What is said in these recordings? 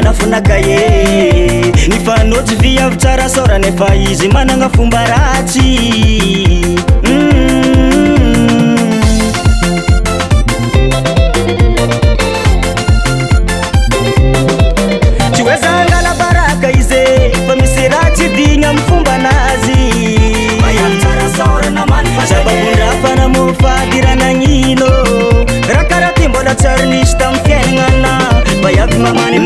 nafonakaye nifanotsy via tsara sora nefa izy managna fomba ratsy tsy hoe zangala baraka izy fa misy ratsy digna amy fomba nazy zababondrafana mofadirananino raha karaha ty mbola tsary nisy tamy fiaignana bayavy mamany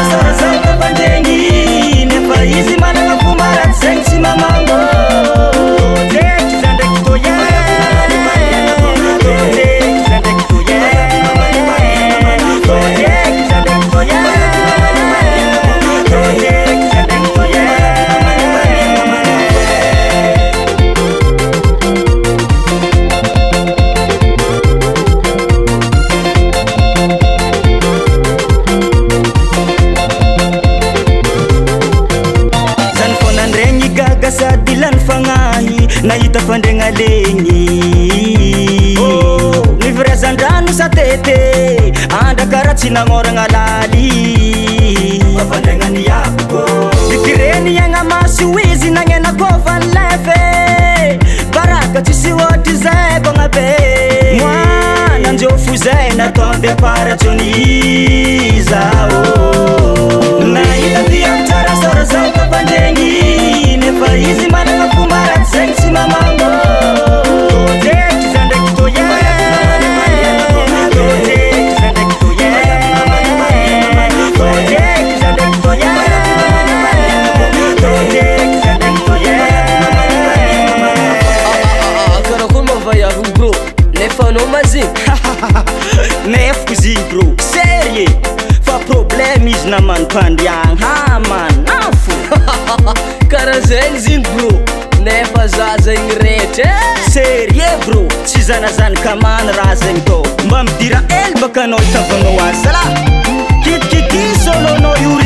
tsara zaka fandregny nefa izy managna fomba ratsy zegny tsy mamango dreky za ndraiky toye sady lany fagnahy nahita fandregna legny nivirazan-drano satete andra karaha tsy nagnôragna laly fandregnany aboko ikireny iagna maso izy nagnena kôfany lefe baraka tsisy ohatry zay kogna be moi nanjofo zay natao depart atsony izao nahita viamy tsara sora zao kafandregny nefa izy managna fomba ratsy zegny tsy mamango dreky za ndraiky toye karakory mavayaviny bro nefa anao mazigny nefako zigny bro serie fa problème izy namanompandriagna ha man afo karaha zegny zigny bro nefa zaza igny rehetra serie bro tsy zanazanaka many raha zegny tô mba midira ely baka anao hitavagnao azy zala kitikity solonao io